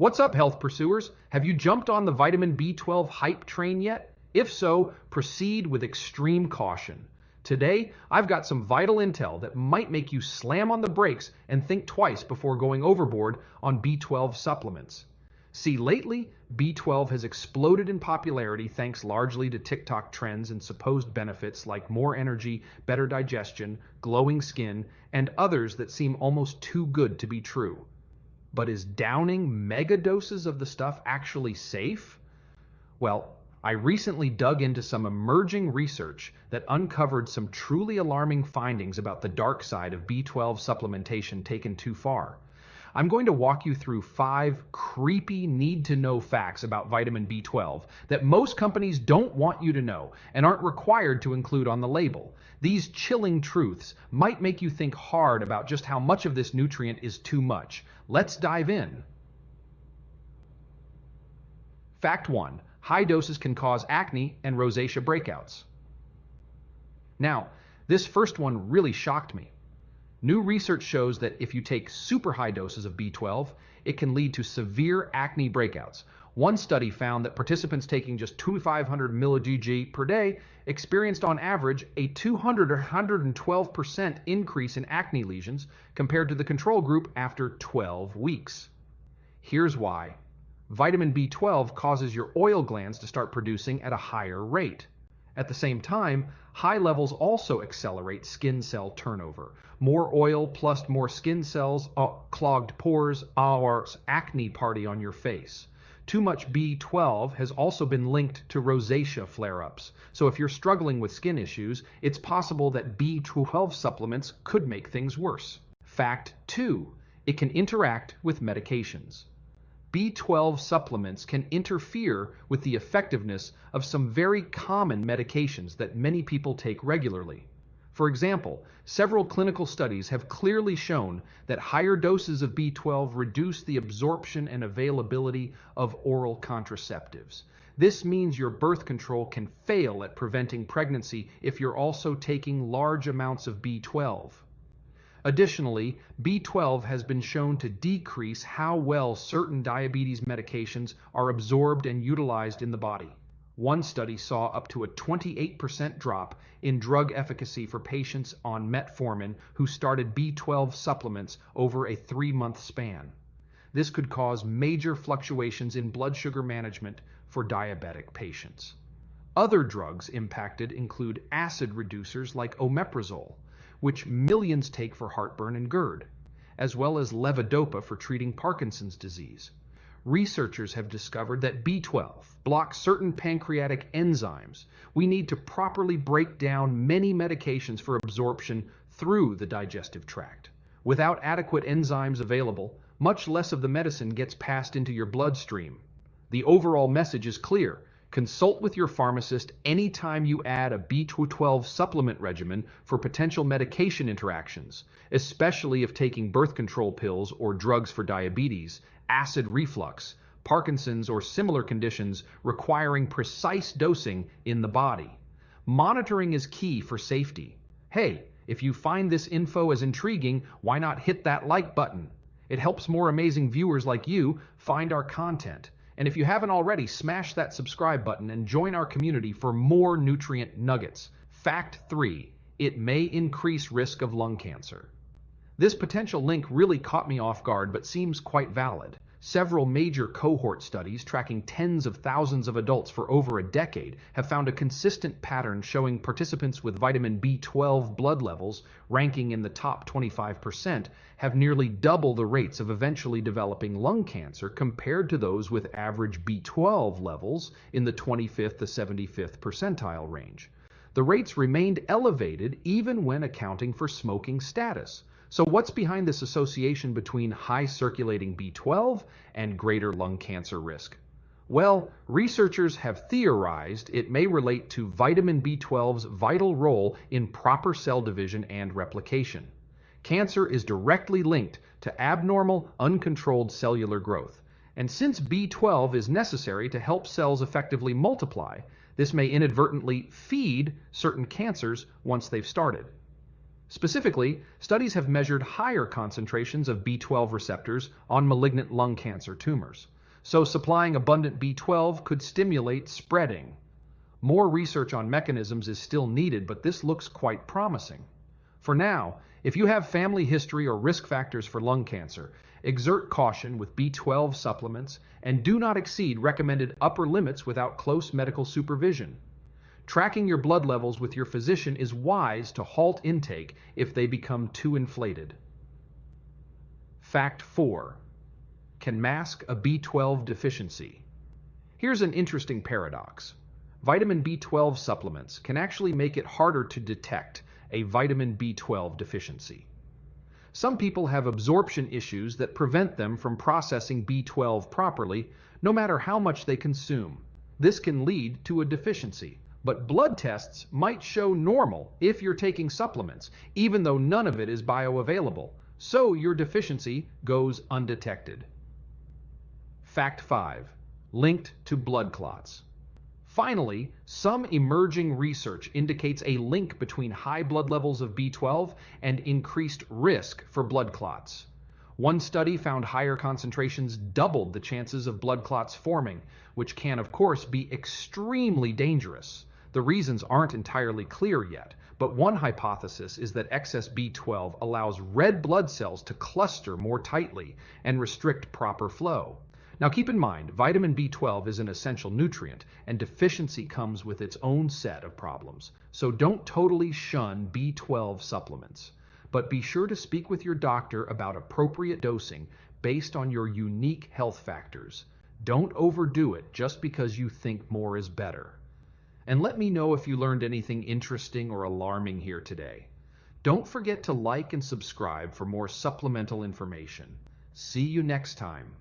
What's up, health pursuers? Have you jumped on the vitamin B12 hype train yet? If so, proceed with extreme caution. Today, I've got some vital intel that might make you slam on the brakes and think twice before going overboard on B12 supplements. See, lately, B12 has exploded in popularity thanks largely to TikTok trends and supposed benefits like more energy, better digestion, glowing skin, and others that seem almost too good to be true. But is downing mega doses of the stuff actually safe? Well, I recently dug into some emerging research that uncovered some truly alarming findings about the dark side of B12 supplementation taken too far. I'm going to walk you through 5 creepy need-to-know facts about vitamin B12 that most companies don't want you to know and aren't required to include on the label. These chilling truths might make you think hard about just how much of this nutrient is too much. Let's dive in. Fact 1. High doses can cause acne and rosacea breakouts. Now, this first one really shocked me. New research shows that if you take super high doses of B12, it can lead to severe acne breakouts. One study found that participants taking just 2,500 mg per day experienced on average a 200 or 112% increase in acne lesions compared to the control group after 12 weeks. Here's why. Vitamin B12 causes your oil glands to start producing at a higher rate. At the same time, high levels also accelerate skin cell turnover. More oil plus more skin cells, clogged pores, or acne party on your face. Too much B12 has also been linked to rosacea flare-ups. So if you're struggling with skin issues, it's possible that B12 supplements could make things worse. Fact 2. It can interact with medications. B12 supplements can interfere with the effectiveness of some very common medications that many people take regularly. For example, several clinical studies have clearly shown that higher doses of B12 reduce the absorption and availability of oral contraceptives. This means your birth control can fail at preventing pregnancy if you're also taking large amounts of B12. Additionally, B12 has been shown to decrease how well certain diabetes medications are absorbed and utilized in the body. One study saw up to a 28% drop in drug efficacy for patients on metformin who started B12 supplements over a 3-month span. This could cause major fluctuations in blood sugar management for diabetic patients. Other drugs impacted include acid reducers like omeprazole, which millions take for heartburn and GERD, as well as levodopa for treating Parkinson's disease. Researchers have discovered that B12 blocks certain pancreatic enzymes. We need to properly break down many medications for absorption through the digestive tract. Without adequate enzymes available, much less of the medicine gets passed into your bloodstream. The overall message is clear. Consult with your pharmacist anytime you add a B12 supplement regimen for potential medication interactions, especially if taking birth control pills or drugs for diabetes, acid reflux, Parkinson's, or similar conditions requiring precise dosing in the body. Monitoring is key for safety. Hey, if you find this info as intriguing, why not hit that like button? It helps more amazing viewers like you find our content. And if you haven't already, smash that subscribe button and join our community for more nutrient nuggets. Fact 3. It may increase risk of lung cancer. This potential link really caught me off guard but seems quite valid. Several major cohort studies tracking tens of thousands of adults for over a decade have found a consistent pattern showing participants with vitamin B12 blood levels ranking in the top 25% have nearly double the rates of eventually developing lung cancer compared to those with average B12 levels in the 25th to 75th percentile range. The rates remained elevated even when accounting for smoking status. So what's behind this association between high circulating B12 and greater lung cancer risk? Well, researchers have theorized it may relate to vitamin B12's vital role in proper cell division and replication. Cancer is directly linked to abnormal, uncontrolled cellular growth. And since B12 is necessary to help cells effectively multiply, this may inadvertently feed certain cancers once they've started. Specifically, studies have measured higher concentrations of B12 receptors on malignant lung cancer tumors. So supplying abundant B12 could stimulate spreading. More research on mechanisms is still needed, but this looks quite promising. For now, if you have family history or risk factors for lung cancer, exert caution with B12 supplements and do not exceed recommended upper limits without close medical supervision. Tracking your blood levels with your physician is wise to halt intake if they become too inflated. Fact 4. Can mask a B12 deficiency. Here's an interesting paradox. Vitamin B12 supplements can actually make it harder to detect a vitamin B12 deficiency. Some people have absorption issues that prevent them from processing B12 properly, no matter how much they consume. This can lead to a deficiency, but blood tests might show normal if you're taking supplements, even though none of it is bioavailable, so your deficiency goes undetected. Fact 5. Linked to blood clots. Finally, some emerging research indicates a link between high blood levels of B12 and increased risk for blood clots. One study found higher concentrations doubled the chances of blood clots forming, which can, of course, be extremely dangerous. The reasons aren't entirely clear yet, but one hypothesis is that excess B12 allows red blood cells to cluster more tightly and restrict proper flow. Now keep in mind, vitamin B12 is an essential nutrient, and deficiency comes with its own set of problems. So don't totally shun B12 supplements, but be sure to speak with your doctor about appropriate dosing based on your unique health factors. Don't overdo it just because you think more is better. And let me know if you learned anything interesting or alarming here today. Don't forget to like and subscribe for more supplemental information. See you next time.